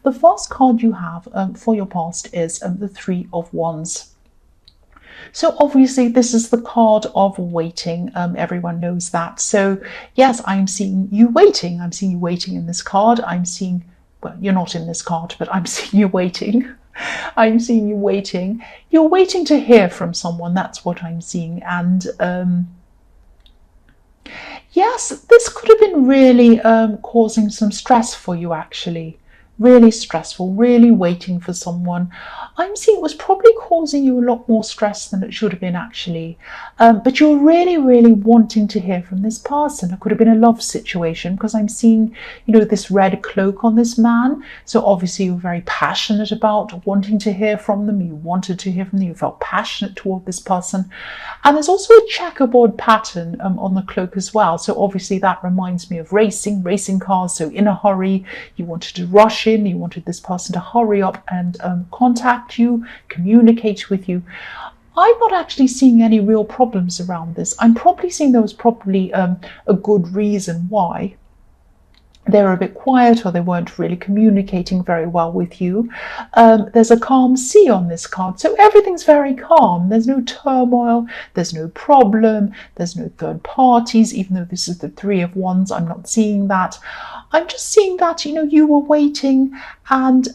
The first card you have for your past is the Three of Wands. So obviously this is the card of waiting. Everyone knows that. So yes, I'm seeing you waiting. I'm seeing you waiting in this card. I'm seeing, well, you're not in this card, but I'm seeing you waiting. I'm seeing you waiting. You're waiting to hear from someone. That's what I'm seeing. And yes, this could have been really causing some stress for you, actually. Really stressful, really waiting for someone. I'm seeing it was probably causing you a lot more stress than it should have been, actually. But you're really, really wanting to hear from this person. It could have been a love situation, because I'm seeing, this red cloak on this man. So obviously you're very passionate about wanting to hear from them. You wanted to hear from them. You felt passionate toward this person. And there's also a checkerboard pattern on the cloak as well. So obviously that reminds me of racing cars. So in a hurry, you wanted to rush in, you wanted this person to hurry up and contact you, communicate with you. I'm not actually seeing any real problems around this. I'm probably seeing there was probably a good reason why they were a bit quiet, or they weren't really communicating very well with you. There's a calm sea on this card, so everything's very calm. There's no turmoil, there's no problem, there's no third parties. Even though this is the Three of Wands, I'm not seeing that. I'm just seeing that, you were waiting, and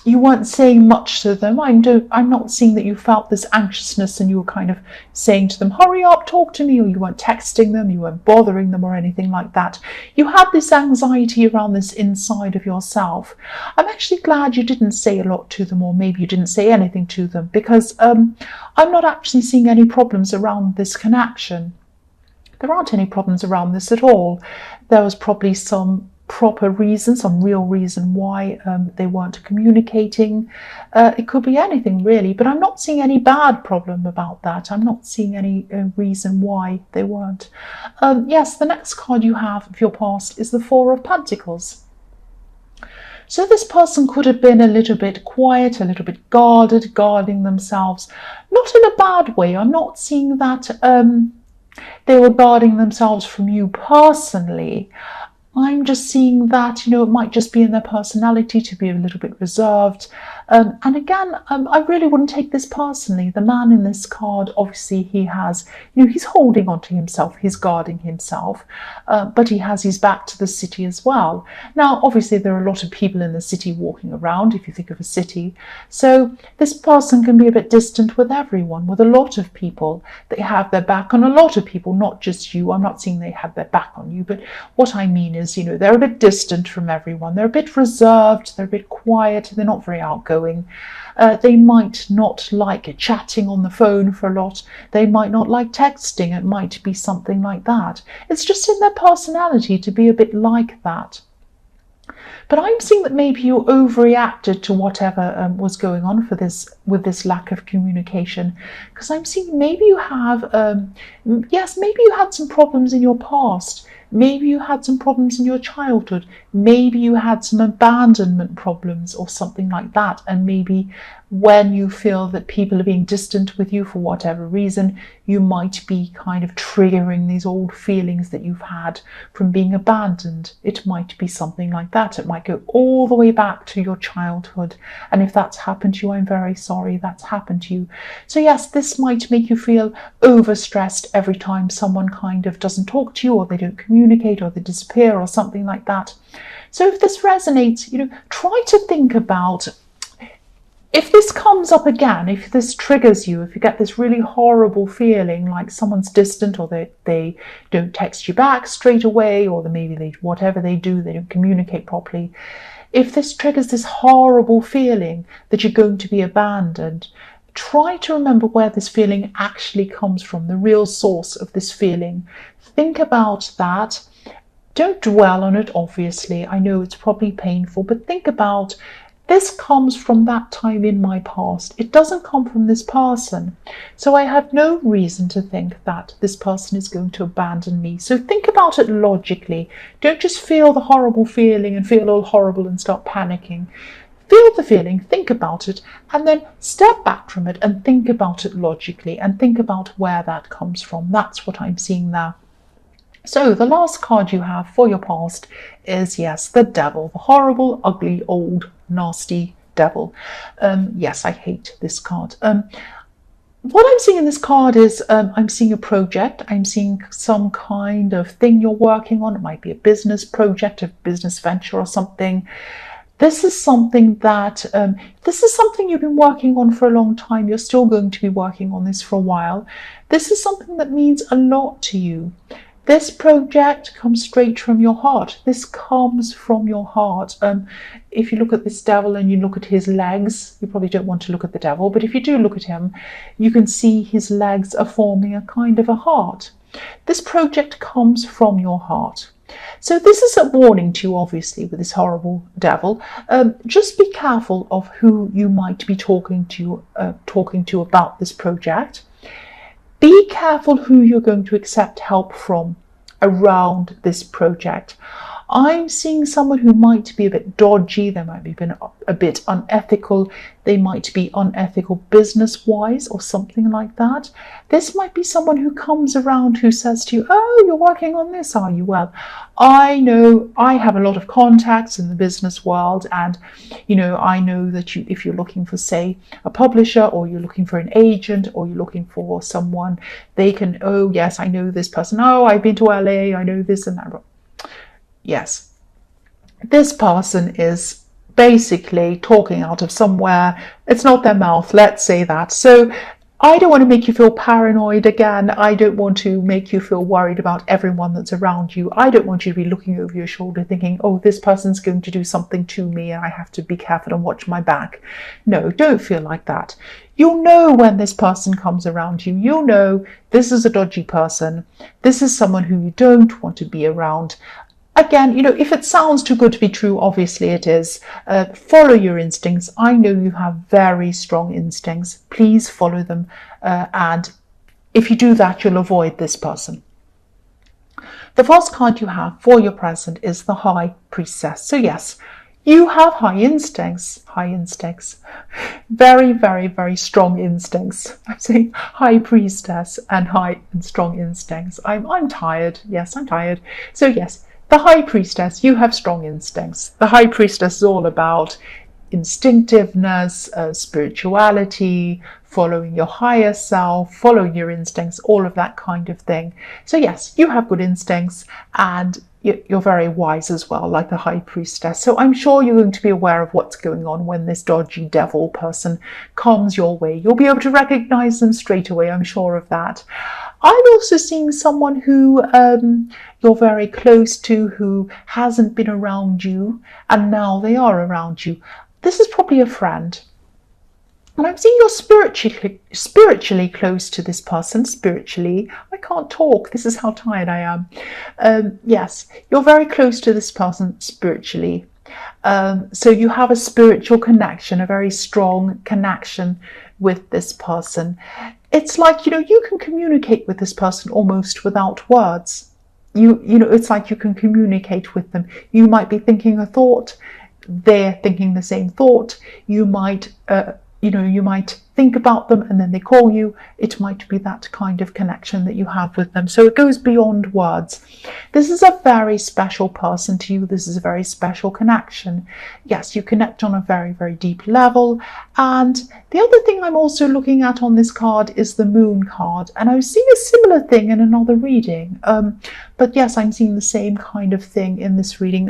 you weren't saying much to them. I'm not seeing that you felt this anxiousness and you were kind of saying to them, hurry up, talk to me, or you weren't texting them, you weren't bothering them or anything like that. You had this anxiety around this inside of yourself. I'm actually glad you didn't say a lot to them, or maybe you didn't say anything to them, because I'm not actually seeing any problems around this connection. There aren't any problems around this at all. There was probably some proper reason, some real reason why they weren't communicating. It could be anything really, but I'm not seeing any bad problem about that. I'm not seeing any reason why they weren't. Yes, the next card you have of your past is the Four of Pentacles. So this person could have been a little bit quiet, a little bit guarded, guarding themselves. Not in a bad way. I'm not seeing that they were guarding themselves from you personally. I'm just seeing that, it might just be in their personality to be a little bit reserved. And again, I really wouldn't take this personally. The man in this card, obviously he has, he's holding on to himself, he's guarding himself, but he has his back to the city as well. Now, obviously there are a lot of people in the city walking around, if you think of a city. So this person can be a bit distant with everyone, with a lot of people. They have their back on a lot of people, not just you. I'm not saying they have their back on you, but what I mean is, they're a bit distant from everyone. They're a bit reserved, they're a bit quiet, they're not very outgoing. They might not like chatting on the phone for a lot. They might not like texting. It might be something like that. It's just in their personality to be a bit like that. But I'm seeing that maybe you overreacted to whatever was going on with this lack of communication. Because I'm seeing maybe you have, yes, maybe you had some problems in your past. Maybe you had some problems in your childhood. Maybe you had some abandonment problems or something like that. And maybe when you feel that people are being distant with you for whatever reason, you might be kind of triggering these old feelings that you've had from being abandoned. It might be something like that. It might go all the way back to your childhood. And if that's happened to you, I'm very sorry that's happened to you. So yes, this might make you feel overstressed every time someone kind of doesn't talk to you, or they don't communicate, or they disappear, or something like that. So if this resonates, try to think about, if this comes up again, if this triggers you, if you get this really horrible feeling like someone's distant, or they don't text you back straight away, or whatever they do, they don't communicate properly. If this triggers this horrible feeling that you're going to be abandoned, try to remember where this feeling actually comes from, the real source of this feeling. Think about that. Don't dwell on it, obviously. I know it's probably painful, but think about, this comes from that time in my past. It doesn't come from this person. So I have no reason to think that this person is going to abandon me. So think about it logically. Don't just feel the horrible feeling and feel all horrible and start panicking. Feel the feeling, think about it, and then step back from it and think about it logically and think about where that comes from. That's what I'm seeing now. So the last card you have for your past is, yes, the devil, the horrible, ugly, old, nasty devil. Yes, I hate this card. What I'm seeing in this card is I'm seeing a project. I'm seeing some kind of thing you're working on. It might be a business project, a business venture or something. This is something that, this is something you've been working on for a long time. You're still going to be working on this for a while. This is something that means a lot to you. This project comes straight from your heart. This comes from your heart. If you look at this devil and you look at his legs, you probably don't want to look at the devil, but if you do look at him, you can see his legs are forming a kind of a heart. This project comes from your heart. So this is a warning to you, obviously, with this horrible devil. Just be careful of who you might be talking to about this project. Be careful who you're going to accept help from around this project. I'm seeing someone who might be a bit dodgy, they might be a bit unethical, they might be unethical business-wise or something like that. This might be someone who comes around who says to you, oh, you're working on this, are you? Well, I know I have a lot of contacts in the business world, and I know that if you're looking for, say, a publisher, or you're looking for an agent, or you're looking for someone, they can, oh yes, I know this person, oh, I've been to LA, I know this and that. Yes, this person is basically talking out of somewhere. It's not their mouth, let's say that. So I don't want to make you feel paranoid again. I don't want to make you feel worried about everyone that's around you. I don't want you to be looking over your shoulder thinking, oh, this person's going to do something to me and I have to be careful and watch my back. No, don't feel like that. You'll know when this person comes around you. You'll know this is a dodgy person. This is someone who you don't want to be around. Again, if it sounds too good to be true, obviously it is. Follow your instincts. I know you have very strong instincts. Please follow them. And if you do that, you'll avoid this person. The first card you have for your present is the High Priestess. So yes, you have high instincts. Very, very, very strong instincts. I'm saying High Priestess and high and strong instincts. I'm tired. Yes, I'm tired. So yes, the High Priestess, you have strong instincts. The High Priestess is all about instinctiveness, spirituality, following your higher self, following your instincts, all of that kind of thing. So yes, you have good instincts and you're very wise as well, like the High Priestess. So I'm sure you're going to be aware of what's going on when this dodgy devil person comes your way. You'll be able to recognize them straight away, I'm sure of that. I'm also seeing someone who you're very close to, who hasn't been around you, and now they are around you. This is probably a friend. And I'm seeing you're spiritually close to this person. Spiritually, I can't talk. This is how tired I am. Yes, you're very close to this person spiritually. So you have a spiritual connection, a very strong connection with this person. It's like, you can communicate with this person almost without words. It's like you can communicate with them. You might be thinking a thought, they're thinking the same thought. You might you might think about them and then they call you. It might be that kind of connection that you have with them. So it goes beyond words. This is a very special person to you. This is a very special connection. Yes, you connect on a very, very deep level. And the other thing I'm also looking at on this card is the Moon card. And I was seeing a similar thing in another reading. But yes, I'm seeing the same kind of thing in this reading.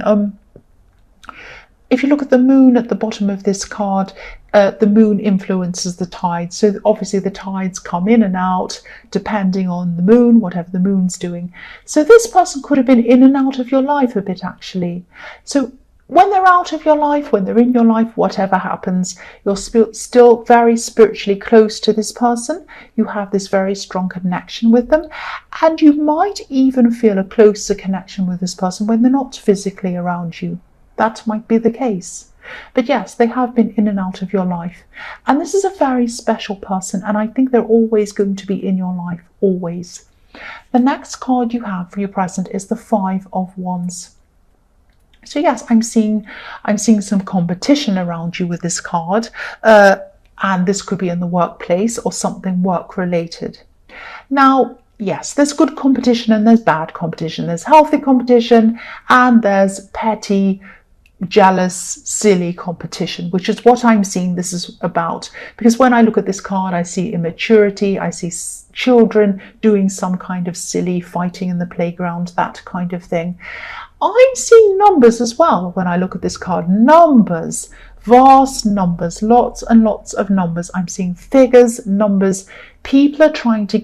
If you look at the moon at the bottom of this card, the moon influences the tides. So obviously the tides come in and out depending on the moon, whatever the moon's doing. So this person could have been in and out of your life a bit, actually. So when they're out of your life, when they're in your life, whatever happens, you're still very spiritually close to this person. You have this very strong connection with them. And you might even feel a closer connection with this person when they're not physically around you. That might be the case. But yes, they have been in and out of your life. And this is a very special person, and I think they're always going to be in your life, always. The next card you have for your present is the Five of Wands. So yes, I'm seeing some competition around you with this card, and this could be in the workplace or something work related. Now, yes, there's good competition and there's bad competition. There's healthy competition and there's petty, jealous, silly competition, which is what I'm seeing this is about. Because when I look at this card, I see immaturity, I see children doing some kind of silly fighting in the playground, that kind of thing. I'm seeing numbers as well when I look at this card. Numbers, vast numbers, lots and lots of numbers. I'm seeing figures, numbers. People are trying to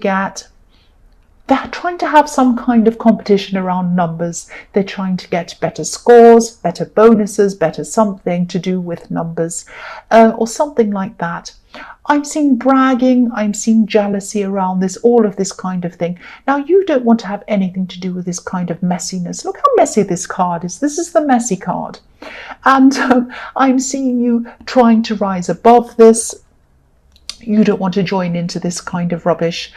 they're trying to have some kind of competition around numbers. They're trying to get better scores, better bonuses, better something to do with numbers, or something like that. I'm seeing bragging, I'm seeing jealousy around this, all of this kind of thing. Now, you don't want to have anything to do with this kind of messiness. Look how messy this card is. This is the messy card. And I'm seeing you trying to rise above this. You don't want to join into this kind of rubbish.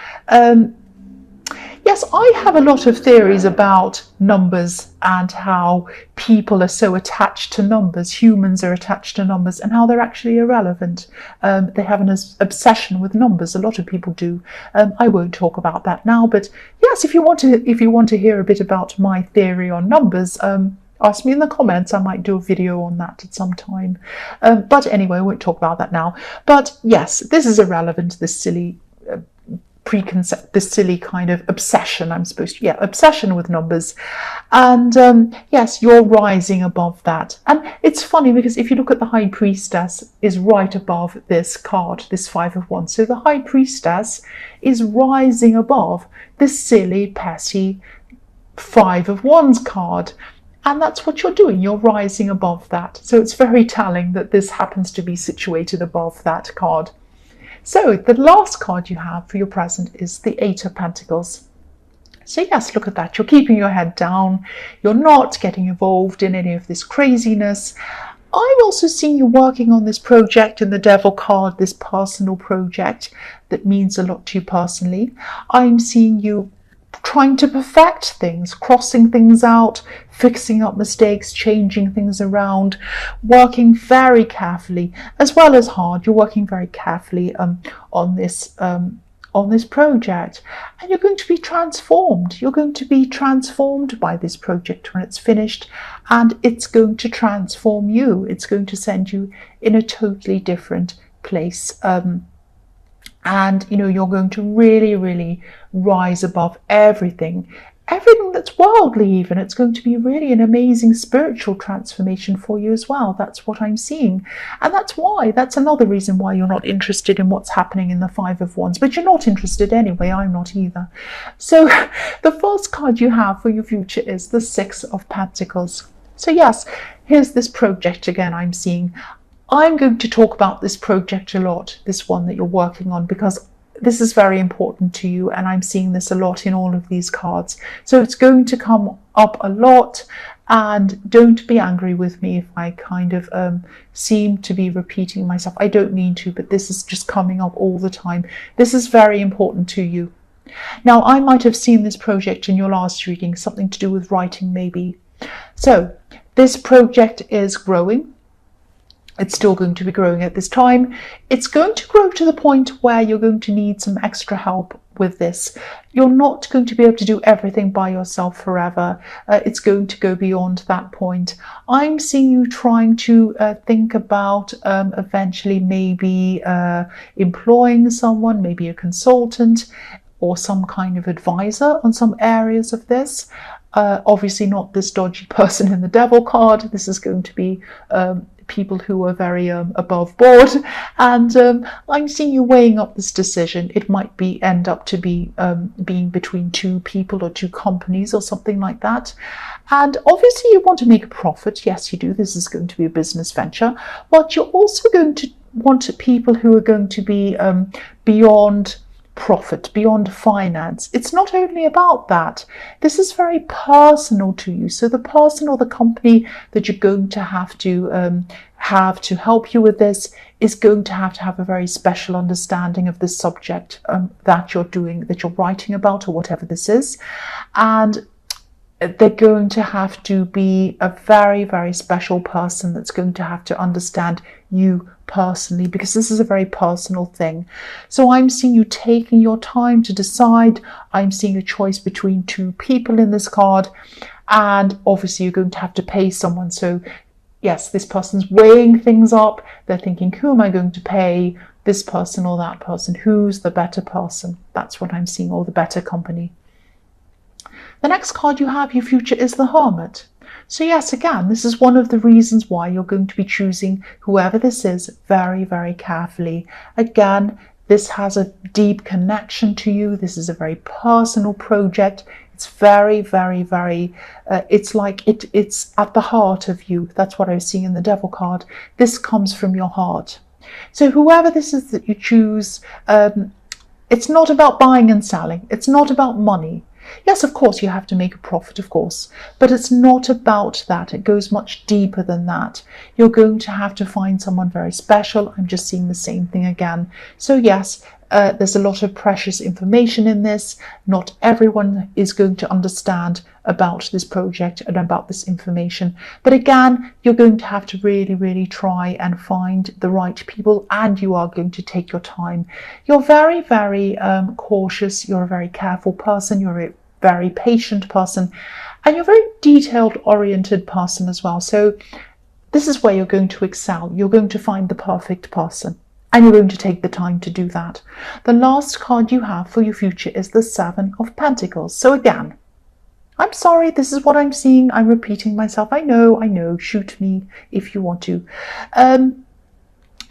Yes, I have a lot of theories about numbers and how people are so attached to numbers, humans are attached to numbers, and how they're actually irrelevant. They have an obsession with numbers. A lot of people do. I won't talk about that now, but yes, if you want to hear a bit about my theory on numbers, ask me in the comments. I might do a video on that at some time. But anyway, I won't talk about that now. But yes, this is irrelevant, this silly this silly kind of obsession, obsession with numbers. And yes, you're rising above that. And it's funny because if you look at the High Priestess is right above this card, this Five of Wands. So the High Priestess is rising above this silly, petty Five of Wands card. And that's what you're doing. You're rising above that. So it's very telling that this happens to be situated above that card. So the last card you have for your present is the Eight of Pentacles. So yes, look at that. You're keeping your head down. You're not getting involved in any of this craziness. I'm also seeing you working on this project in the Devil card, this personal project that means a lot to you personally. I'm seeing you trying to perfect things, crossing things out, fixing up mistakes, changing things around, working very carefully as well as hard. You're working very carefully on this project, and you're going to be transformed. You're going to be transformed by this project when it's finished, and it's going to transform you. It's going to send you in a totally different place. And you're going to really, really rise above everything that's worldly even. It's going to be really an amazing spiritual transformation for you as well. That's what I'm seeing. And that's another reason why you're not interested in what's happening in the Five of Wands. But you're not interested anyway. I'm not either. So the first card you have for your future is the Six of Pentacles. So yes, here's this project again I'm seeing. I'm going to talk about this project a lot, this one that you're working on, because this is very important to you, and I'm seeing this a lot in all of these cards. So it's going to come up a lot, and don't be angry with me if I kind of seem to be repeating myself. I don't mean to, but this is just coming up all the time. This is very important to you. Now, I might have seen this project in your last reading, something to do with writing maybe. So this project is growing. It's still going to be growing at this time. It's going to grow to the point where you're going to need some extra help with this. You're not going to be able to do everything by yourself forever. It's going to go beyond that point. I'm seeing you trying to think about eventually maybe employing someone, maybe a consultant or some kind of advisor on some areas of this. Obviously not this dodgy person in the Devil card. This is going to be people who are very above board, and I'm seeing you weighing up this decision. It might end up to be being between two people or two companies or something like that. And obviously you want to make a profit. Yes, you do. This is going to be a business venture, but you're also going to want people who are going to be beyond profit, beyond finance. It's not only about that. This is very personal to you. So the person or the company that you're going to have to help you with this is going to have a very special understanding of the subject that you're writing about, or whatever this is. And they're going to have to be a very, very special person that's going to have to understand you personally, because this is a very personal thing. So I'm seeing you taking your time to decide. I'm seeing a choice between two people in this card, and obviously you're going to have to pay someone. So yes, this person's weighing things up. They're thinking, who am I going to pay? This person or that person? Who's the better person? That's what I'm seeing, or the better company. The next card you have, your future, is the Hermit. So yes, again, this is one of the reasons why you're going to be choosing whoever this is very, very carefully. Again, this has a deep connection to you. This is a very personal project. It's very, very, very, it's like it's at the heart of you. That's what I was seeing in the Devil card. This comes from your heart. So whoever this is that you choose, it's not about buying and selling. It's not about money. Yes, of course, you have to make a profit, of course, but it's not about that. It goes much deeper than that. You're going to have to find someone very special. I'm just seeing the same thing again. So yes, there's a lot of precious information in this. Not everyone is going to understand about this project and about this information. But again, you're going to have to really, really try and find the right people, and you are going to take your time. You're very, very cautious. You're a very careful person. You're a very patient person, and you're a very detailed oriented person as well. So this is where you're going to excel. You're going to find the perfect person, and you're going to take the time to do that. The last card you have for your future is the Seven of Pentacles. So again, I'm sorry, this is what I'm seeing. I'm repeating myself. I know, shoot me if you want to.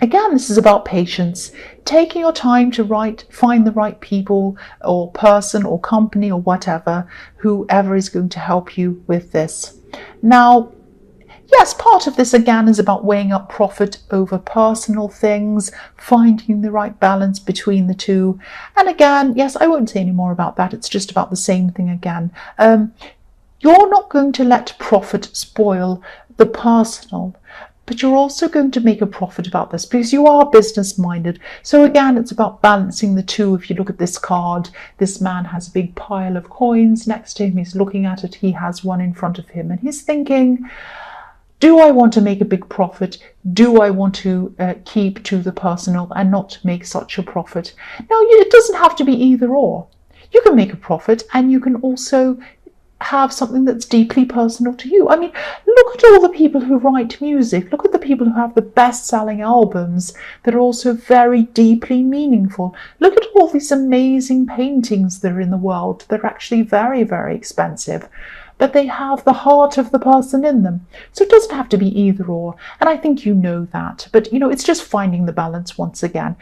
Again, this is about patience, taking your time to find the right people or person or company or whatever, whoever is going to help you with this. Now, yes, part of this again is about weighing up profit over personal things, finding the right balance between the two. And again, yes, I won't say any more about that. It's just about the same thing again. You're not going to let profit spoil the personal, but you're also going to make a profit about this because you are business minded. So again, it's about balancing the two. If you look at this card, this man has a big pile of coins next to him. He's looking at it. He has one in front of him and he's thinking, do I want to make a big profit? Do I want to keep to the personal and not make such a profit? Now, it doesn't have to be either or. You can make a profit and you can also have something that's deeply personal to you. I mean, look at all the people who write music. Look at the people who have the best-selling albums that are also very deeply meaningful. Look at all these amazing paintings that are in the world. They're actually very, very expensive, but they have the heart of the person in them. So it doesn't have to be either or. And I think you know that. But, it's just finding the balance once again.